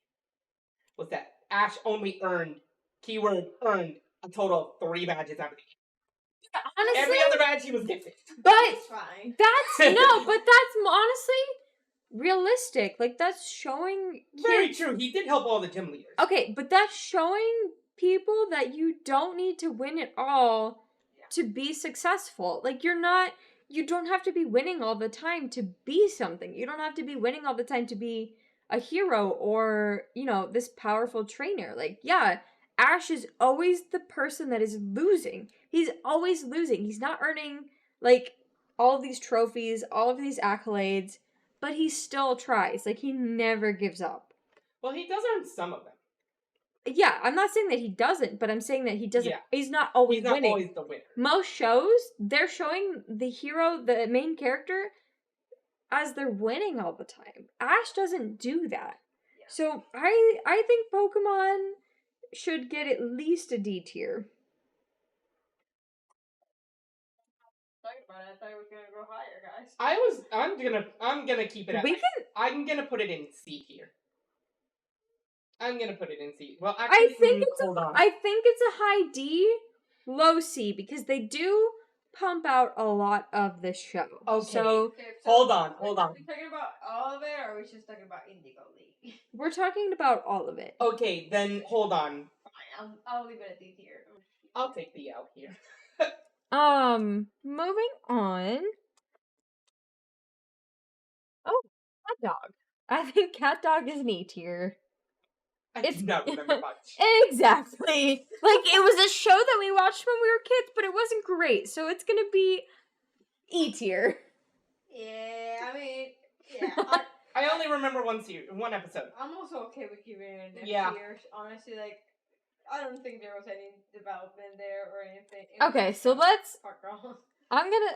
was that Ash only earned, keyword earned, a total of 3 badges out of the game. Honestly, Every other badge he was gifted. but It's fine. that's no, but that's honestly realistic. Like that's showing Very kids- true. He did help all the gym leaders. Okay, but that's showing people that you don't need to win it all to be successful. Like you don't have to be winning all the time to be something. You don't have to be winning all the time to be a hero or, this powerful trainer. Like, yeah, Ash is always the person that is losing. He's always losing. He's not earning, like, all of these trophies, all of these accolades, but he still tries. Like, he never gives up. Well, he does earn some of them. Yeah, I'm not saying that he doesn't, but I'm saying that he doesn't. Yeah. He's not always He's not winning. always the winner. Most shows, they're showing the hero, the main character, as they're winning all the time. Ash doesn't do that. Yeah. So I think Pokemon should get at least a D tier. Talking about it, I thought it was gonna go higher, guys. I'm gonna keep it at. We can. I'm gonna put it in C tier. I'm gonna put it in C. Well, I actually, think hold on. I think it's a high D, low C because they do pump out a lot of this show. Okay. So Okay, Hold on. Are we talking about all of it, or are we just talking about Indigo League? we're talking about all of it. Okay, then hold on. Fine, I'll leave it at D tier. I'll take the L here. Moving on. Oh, Cat Dog. I think Cat Dog is an E tier. I It's- do not remember much. Exactly. Like, it was a show that we watched when we were kids, but it wasn't great, so it's gonna be E tier. Yeah, I mean, yeah. I only remember one episode. I'm also okay with giving it an F Yeah. tier. Honestly, like, I don't think there was any development there or anything. Okay, so let's... Fuck off.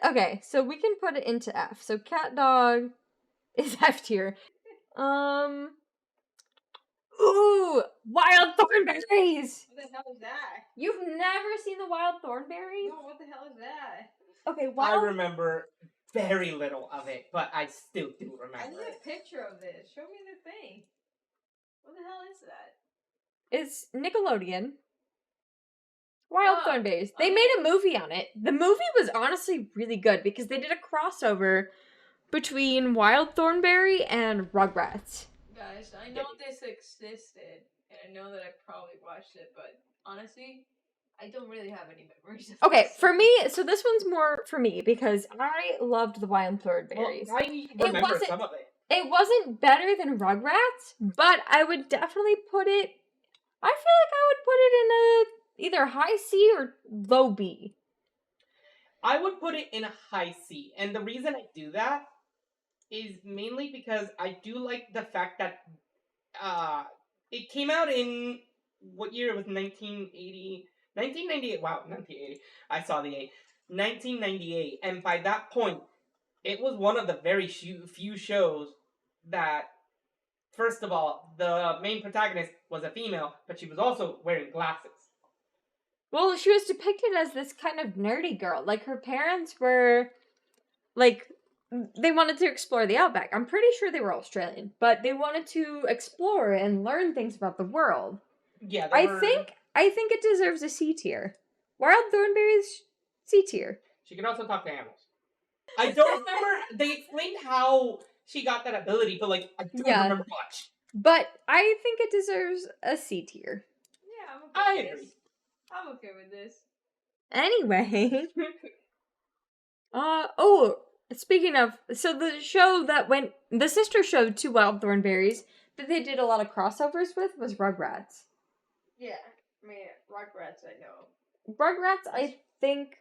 Okay, so we can put it into F. So Cat Dog is F tier. Ooh! Wild Thornberries! What the hell is that? You've never seen the Wild Thornberries? No, what the hell is that? Okay, I Wild... remember very little of it, but I still do I remember need it. a picture of this. Show me the thing. What the hell is that? It's Nickelodeon. Wild Oh, Thornberries. They okay. made a movie on it. The movie was honestly really good because they did a crossover between Wild Thornberry and Rugrats. Guys, I know this existed, and I know that I probably watched it, but honestly, I don't really have any memories of Okay, this. for me, so this one's more for me because I loved the Wild Well, Thornberries. I remember wasn't- some of it. It wasn't better than Rugrats, but I would definitely put it. I feel like I would put it in a either high C or low B. I would put it in a high C, and the reason I do that is mainly because I do like the fact that it came out in what year? It was 1980, 1998. Wow, 1980. I saw the 8. 1998, and by that point, it was one of the very few shows that, first of all, the main protagonist was a female, but she was also wearing glasses. Well, she was depicted as this kind of nerdy girl. Like, her parents were, like, they wanted to explore the outback. I'm pretty sure they were Australian, but they wanted to explore and learn things about the world. Yeah, I think it deserves a C tier. Wild Thornberries, C tier. she could also talk to animals. I don't remember. They explained how she got that ability, but like I don't Yeah. remember much. But I think it deserves a C tier. Yeah, I'm okay I with agree. this. I'm okay with this. Anyway. Speaking of, so the show that went, the sister show to Wild Thornberries that they did a lot of crossovers with was Rugrats. Yeah, I mean, Rugrats, I know. Rugrats, I think,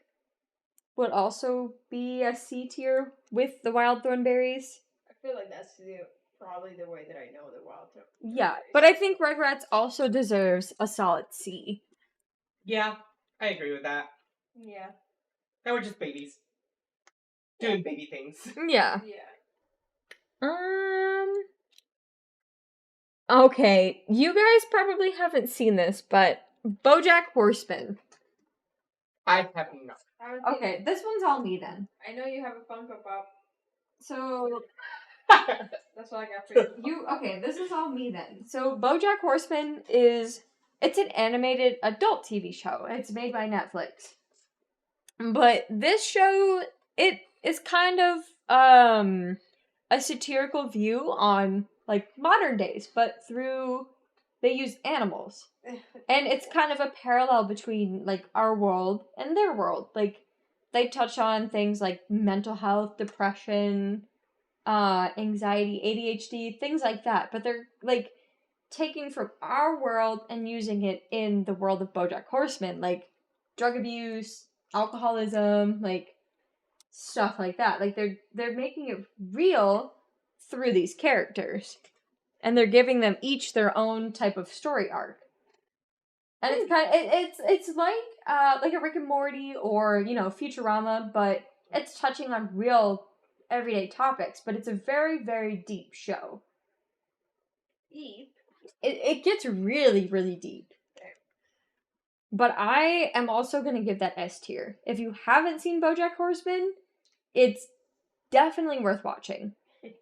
would also be a C tier with the Wild Thornberries. I feel like that's the probably the way that I know the Wild Thornberrys. Yeah, but I think Rugrats also deserves a solid C. Yeah, I agree with that. Yeah. They were just babies. Doing baby things. Yeah. Yeah. Okay, you guys probably haven't seen this, but BoJack Horseman. I have not. Okay, this one's all me then. I know you have a Funko Pop. So That's all I got for you. okay, this is all me then. So BoJack Horseman it's an animated adult TV show. It's made by Netflix. But this show, it is kind of a satirical view on like modern days, but they use animals. And it's kind of a parallel between like our world and their world. Like they touch on things like mental health, depression, anxiety, ADHD, things like that. But they're like taking from our world and using it in the world of BoJack Horseman, like drug abuse, alcoholism, like stuff like that. Like they're making it real through these characters, and they're giving them each their own type of story arc. And it's kind of it's like a Rick and Morty or Futurama, but it's touching on real everyday topics. But it's a very, very deep show. Deep. It gets really, really deep. But I am also going to give that S tier. If you haven't seen BoJack Horseman, it's definitely worth watching.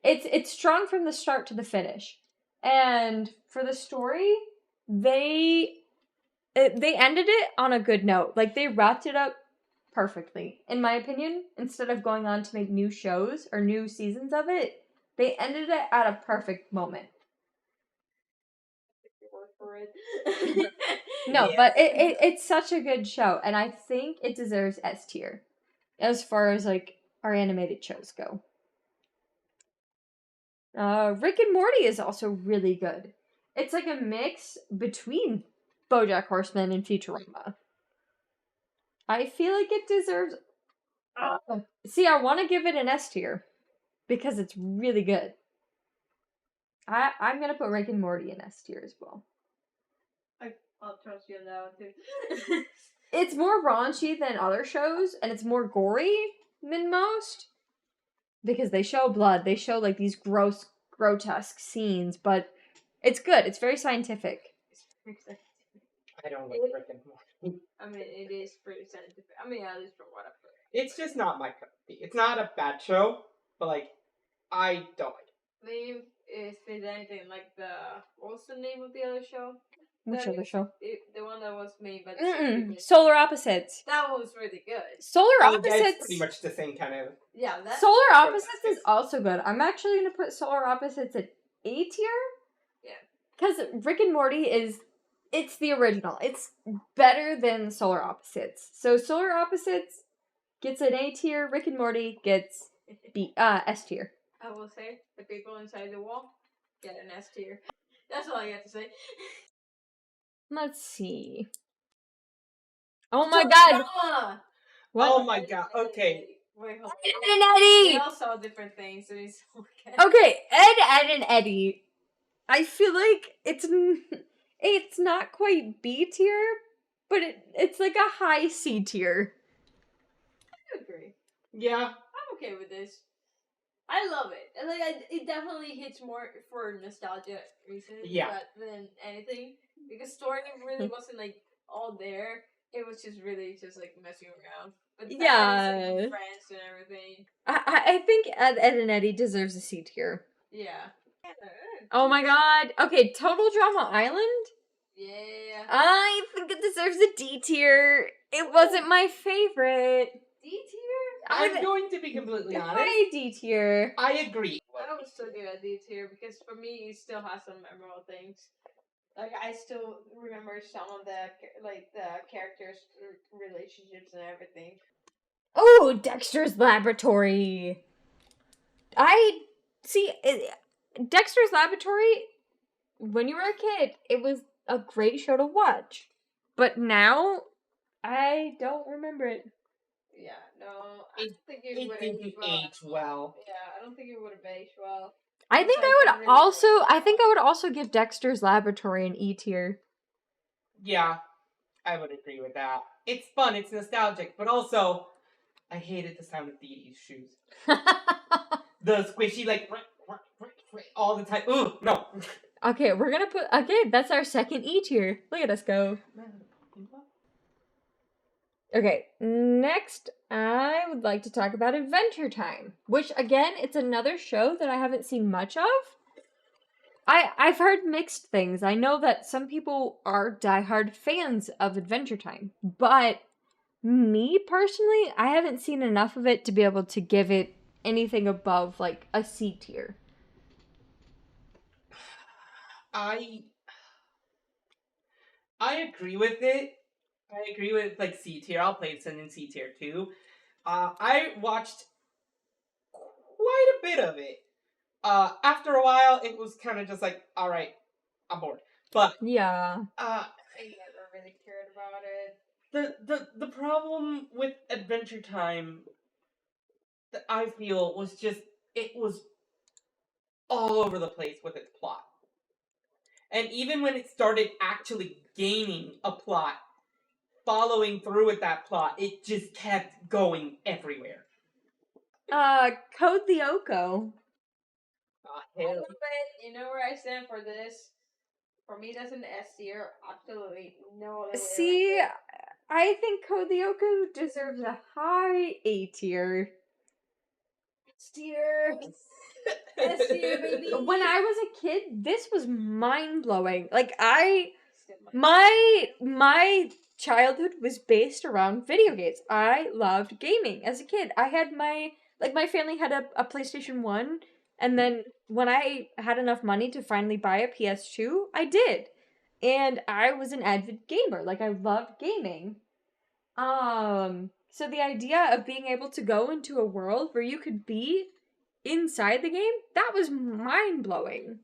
It's strong from the start to the finish. And for the story, they ended it on a good note. Like they wrapped it up perfectly, in my opinion. Instead of going on to make new shows or new seasons of it, they ended it at a perfect moment. For it. No, but it's such a good show, and I think it deserves S tier as far as like our animated shows go. Rick and Morty is also really good. It's like a mix between BoJack Horseman and Futurama. I feel like it deserves. See, I want to give it an S tier because it's really good. I'm gonna put Rick and Morty in S tier as well. I'll trust you on that one too. It's more raunchy than other shows, and it's more gory than most. Because they show blood, they show like these gross, grotesque scenes, but it's good. It's very scientific. I don't like Rick and Morty. I mean, it is pretty scientific. I mean, at least from what I've heard. It's just not my cup of tea. It's not a bad show, but like, I don't like it. Leave if there's anything like what was the name of the other show? Which other show? The one that was made by Solar Opposites. That was really good. Solar Yeah, Opposites. it's pretty much the same kind of. Yeah, that. Solar Opposites is also good. I'm actually gonna put Solar Opposites at A tier. Yeah. Because Rick and Morty it's the original. It's better than Solar Opposites. So Solar Opposites gets an A tier. Rick and Morty gets S tier. I will say the people inside the wall get an S tier. That's all I have to say. Let's see. Oh my god! What? Oh my god, okay. Wait, hold on. Ed and Eddie! We all saw different things, so it's okay. Okay, Ed, and Eddie. I feel like it's not quite B tier, but it's like a high C tier. I agree. Yeah. I'm okay with this. I love it. And it definitely hits more for nostalgia reasons than anything. Because story really wasn't like all there. It was just really just like messing around. But friends and everything. I think Ed and Eddie deserves a C tier. Yeah. Oh my god. Okay, Total Drama Island? Yeah. I think it deserves a D tier. It wasn't my favorite. D tier? I'm going to be completely honest. High D tier. I agree. I would still give it a D tier because for me it still has some memorable things. Like I still remember some of the characters' relationships and everything. Oh, Dexter's Laboratory. Dexter's Laboratory, when you were a kid, it was a great show to watch. But now, I don't remember it. Yeah, no, I don't think it would didn't age well. Yeah, I don't think it would have aged well. I think Which I would don't really also. like. I think I would also give Dexter's Laboratory an E tier. Yeah, I would agree with that. It's fun, it's nostalgic, but also, I hated the sound of Dee Dee's shoes. The squishy, like, all the time. Ooh, no. Okay, we're gonna put. Okay, that's our second E tier. Look at us go. Okay, next I would like to talk about Adventure Time, which again, it's another show that I haven't seen much of. I've heard mixed things. I know that some people are diehard fans of Adventure Time, but me personally, I haven't seen enough of it to be able to give it anything above like a C tier. I agree with it. I agree with like C tier. I'll place it in C tier too. I watched quite a bit of it. After a while, it was kind of just like, all right, I'm bored. But Yeah. I never really cared about it. the problem with Adventure Time that I feel was just it was all over the place with its plot. And even when it started actually gaining a plot, following through with that plot, it just kept going everywhere. Code Lyoko. I love it. You know where I stand for this. For me, that's an S tier. Absolutely no other way See, around it. I think Code Lyoko deserves a high A tier. S tier. S tier, baby. When I was a kid, this was mind blowing. Like Still my- my childhood was based around video games. I loved gaming as a kid. I had my family had a PlayStation 1, and then when I had enough money to finally buy a PS2, I did. And I was an avid gamer. Like I loved gaming. So the idea of being able to go into a world where you could be inside the game, that was mind-blowing.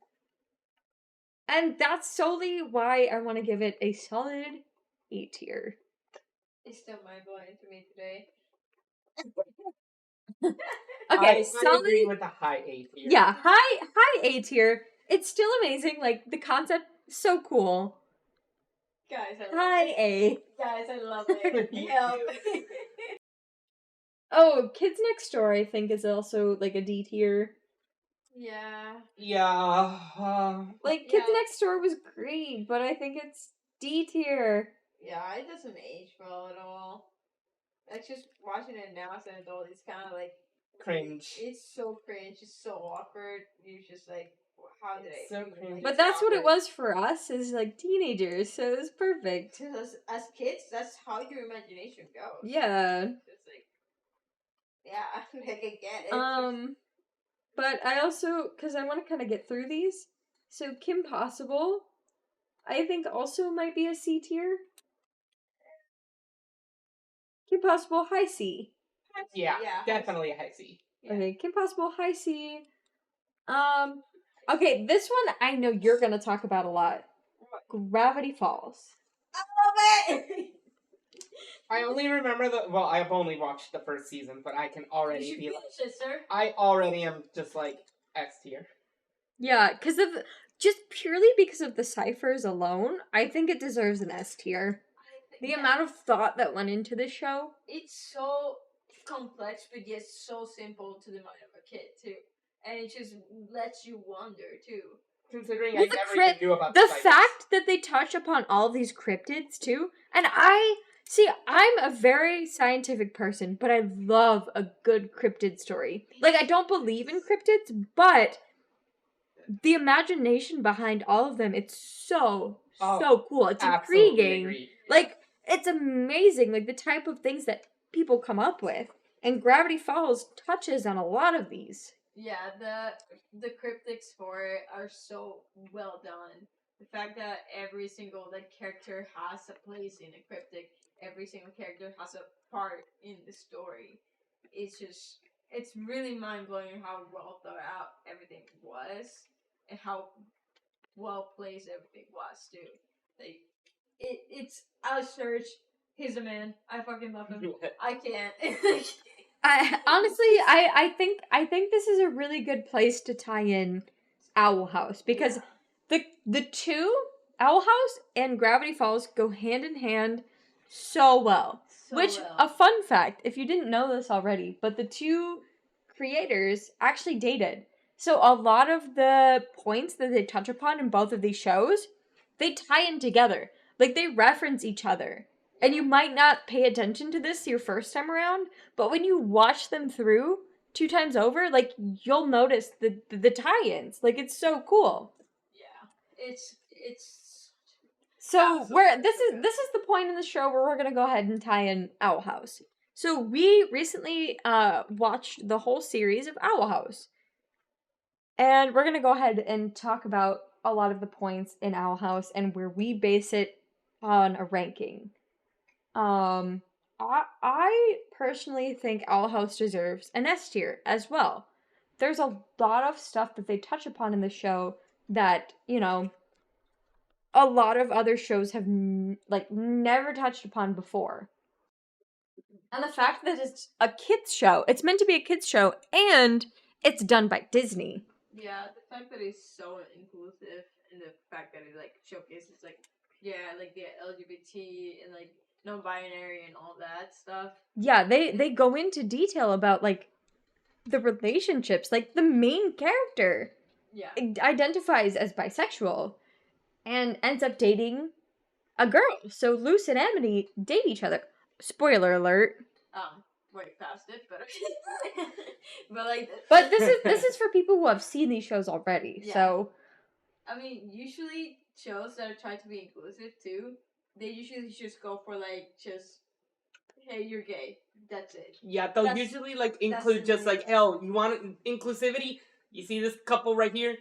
And that's solely why I want to give it a solid A tier. It's still mind blowing to me today. Okay, I solid. agree with the high A tier. Yeah, high A tier. It's still amazing. Like the concept, so cool. Guys, I love High it. A. Guys, I love it. Yeah. Oh, Kids Next Door, I think, is also like a D tier. Yeah. Yeah. Like Kids Yeah. Next Door was great, but I think it's D tier. Yeah, it doesn't age well at all. Like just watching it now as an adult, it's kind of like Cringe. It's so cringe. It's so awkward. You're just like, how did It's I? so even, cringe. like, But that's what it awkward? was for us as like teenagers, so it was perfect. Because as kids, that's how your imagination goes. Yeah. It's like, yeah, like I get it. But I also, because I want to kind of get through these, so Kim Possible, I think also might be a C tier. Kim Possible, high C. Yeah, definitely a high C. Yeah. Okay, Kim Possible, high C. Okay, this one I know you're gonna talk about a lot. Gravity Falls. I love it. I only remember well, I've only watched the first season, but I can You already should be like, finish it, sir. I already am just like S tier. Yeah, because of just purely because of the ciphers alone, I think it deserves an S tier. The amount of thought that went into this show. It's so complex, but yet so simple to the mind of a kid too, and it just lets you wonder too. Considering Well, I the never even knew about the ciphers. fact that they touch upon all these cryptids too, and I'm a very scientific person, but I love a good cryptid story. Like I don't believe in cryptids, but the imagination behind all of them, it's so cool. It's Absolutely intriguing. agree. Like it's amazing, like the type of things that people come up with. And Gravity Falls touches on a lot of these. Yeah, the cryptics for it are so well done. The fact that every single character has a place in a cryptic, every single character has a part in the story. It's really mind blowing how well thought out everything was, and how well placed everything was too. Like it's Alex Church. He's a man. I fucking love him. I can't. I honestly, I think this is a really good place to tie in Owl House, because the two, Owl House and Gravity Falls, go hand in hand so well. A fun fact, if you didn't know this already, but the two creators actually dated. So a lot of the points that they touch upon in both of these shows, they tie in together. Like, they reference each other. And you might not pay attention to this your first time around, but when you watch them through 2 times over, like, you'll notice the tie-ins. Like, it's so cool. Yeah. It's so this is the point in the show where we're gonna go ahead and tie in Owl House. So we recently watched the whole series of Owl House, and we're gonna go ahead and talk about a lot of the points in Owl House and where we base it on a ranking. I personally think Owl House deserves an S tier as well. There's a lot of stuff that they touch upon in the show that, you know, a lot of other shows have never touched upon before. And the fact that it's a kids show, it's meant to be a kids show, and it's done by Disney. Yeah, the fact that it's so inclusive, and the fact that it like showcases like the LGBT and like non-binary and all that stuff. Yeah, they go into detail about like the relationships. Like, the main character identifies as bisexual and ends up dating a girl. So Luce and Amity date each other. Spoiler alert. Way past it, but but like. But this is for people who have seen these shows already. Yeah. So. I mean, usually shows that try to be inclusive too, they usually just go for like just, hey, you're gay. That's it. Yeah, they'll usually like include just like, hell, you want inclusivity? You see this couple right here?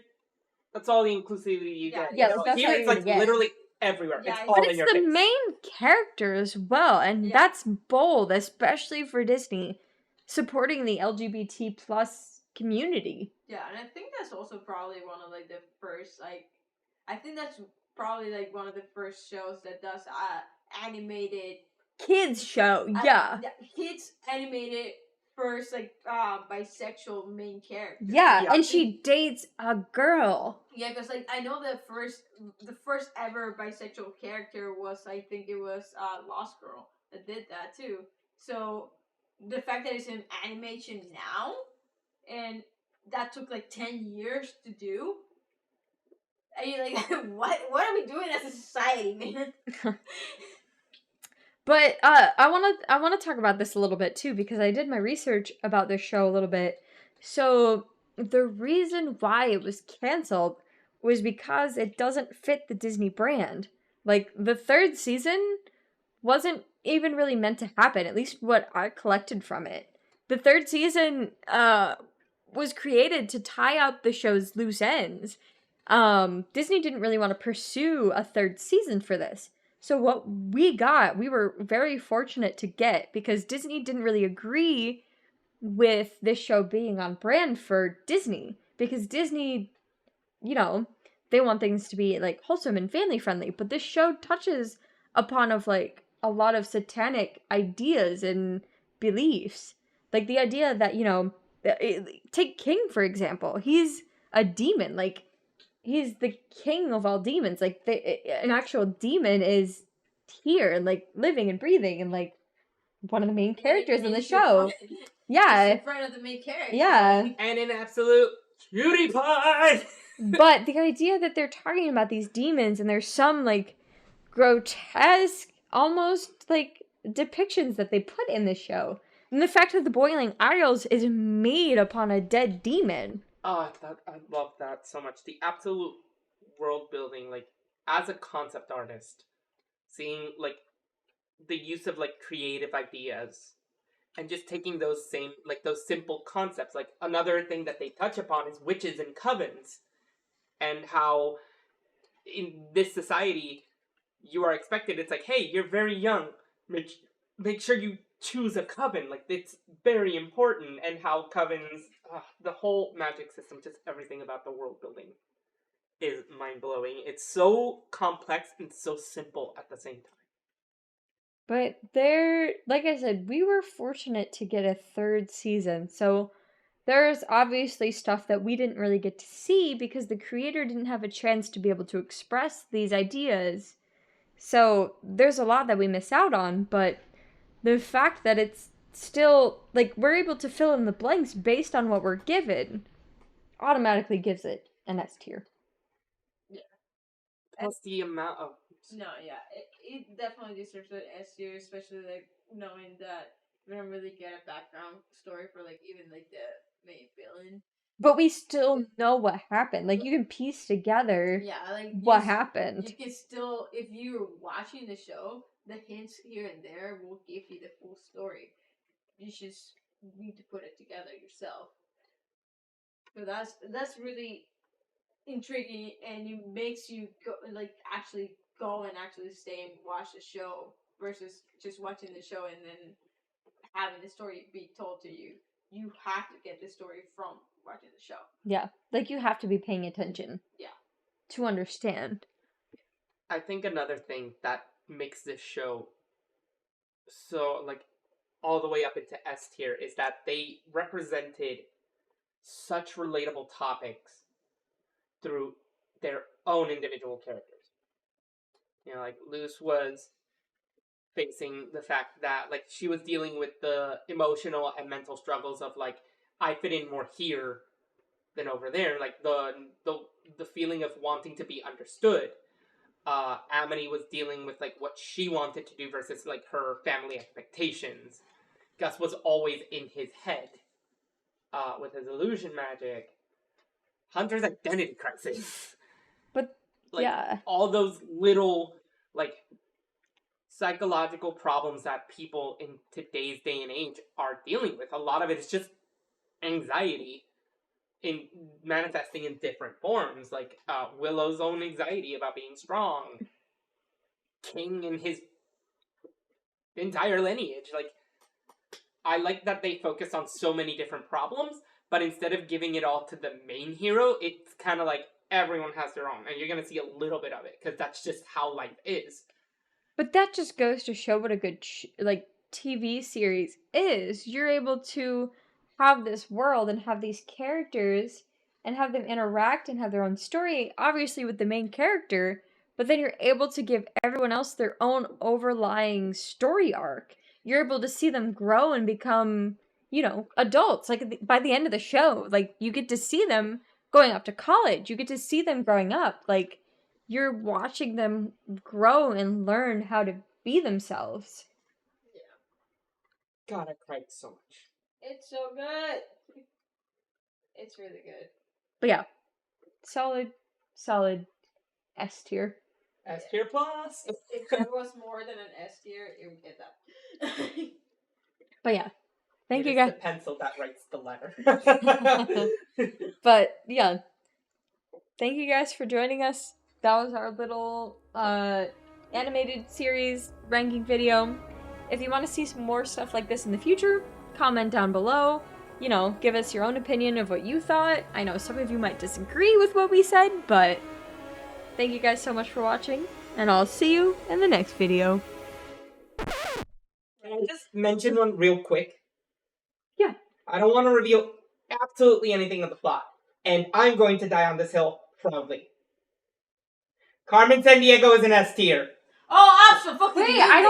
That's all the inclusivity you get. Yeah, that's here it's like literally everywhere. Yeah, it's all in your face. But it's the main character as well, and that's bold, especially for Disney, supporting the LGBT plus community. Yeah, and I think that's also probably one of like the first I think that's probably like one of the first shows that does animated kids show. Kids animated first like bisexual main character. Yeah, and she dates a girl. Yeah, because like I know the first ever bisexual character was, I think it was Lost Girl that did that too. So the fact that it's in animation now, and that took like 10 years to do. And you're like, what are we doing as a society, man? But I wanna talk about this a little bit too, because I did my research about this show a little bit. So the reason why it was canceled was because it doesn't fit the Disney brand. Like, the 3rd season wasn't even really meant to happen, at least what I collected from it. The 3rd season was created to tie up the show's loose ends. Disney didn't really want to pursue a 3rd season for this. So what we were very fortunate to get, because Disney didn't really agree with this show being on brand for Disney, because Disney, you know, they want things to be like wholesome and family friendly, but this show touches upon of like a lot of satanic ideas and beliefs. Like the idea that, you know, take King for example. He's a demon. Like, he's the king of all demons. Like, an actual demon is here and like living and breathing and like one of the main characters in the show. Yeah, in front of the main character. Yeah, and an absolute cutie pie. But the idea that they're talking about these demons and there's some like grotesque, almost like depictions that they put in the show, and the fact that the Boiling Isles is made upon a dead demon. Oh, I love that so much. The absolute world building, like, as a concept artist, seeing like the use of like creative ideas and just taking those simple concepts. Like, another thing that they touch upon is witches and covens, and how in this society you are expected, it's like, hey, you're very young, make sure you choose a coven. Like, it's very important. And how covens, the whole magic system, just everything about the world building is mind-blowing. It's so complex and so simple at the same time. But like I said, we were fortunate to get a 3rd season. So there's obviously stuff that we didn't really get to see because the creator didn't have a chance to be able to express these ideas. So there's a lot that we miss out on, but the fact that it's still, like, we're able to fill in the blanks based on what we're given automatically gives it an S tier. Plus the amount of... No, yeah, it definitely deserves an S tier, especially like knowing that we don't really get a background story for like even like the main villain. But we still know what happened. Like, you can piece together what happened. You can still, if you're watching the show, the hints here and there will give you the full story. You just need to put it together yourself. So that's really intriguing, and it makes you go, like, actually go and actually stay and watch the show versus just watching the show and then having the story be told to you. You have to get the story from watching the show. Yeah, like, you have to be paying attention. Yeah. To understand. I think another thing that makes this show so, like, all the way up into S tier is that they represented such relatable topics through their own individual characters. You know, like, Luz was facing the fact that, like, she was dealing with the emotional and mental struggles of, like, I fit in more here than over there. Like, the feeling of wanting to be understood. Amity was dealing with, like, what she wanted to do versus, like, her family expectations. Gus was always in his head with his illusion magic. Hunter's identity crisis. But, like, yeah. all those little, like, psychological problems that people in today's day and age are dealing with. A lot of it is just anxiety in manifesting in different forms. Like, Willow's own anxiety about being strong. King and his entire lineage. Like, I like that they focus on so many different problems, but instead of giving it all to the main hero, it's kind of like everyone has their own, and you're going to see a little bit of it, because that's just how life is. But that just goes to show what a good, TV series is. You're able to have this world and have these characters and have them interact and have their own story, obviously with the main character, but then you're able to give everyone else their own overlying story arc. You're able to see them grow and become, adults. Like, by the end of the show, like, you get to see them going up to college. You get to see them growing up. Like, you're watching them grow and learn how to be themselves. Yeah. God, I cried so much. It's so good. It's really good. But yeah, solid S tier. S tier plus. If there was more than an S tier, it would get that. But yeah, thank you It's guys. the pencil that writes the letter. But yeah, thank you guys for joining us. That was our little animated series ranking video. If you want to see some more stuff like this in the future, comment down below. Give us your own opinion of what you thought. I know some of you might disagree with what we said, but thank you guys so much for watching, and I'll see you in the next video. Can I just mention one real quick? Yeah. I don't want to reveal absolutely anything of the plot, and I'm going to die on this hill proudly. Carmen Sandiego is an S tier. Oh, absolutely! Wait, I don't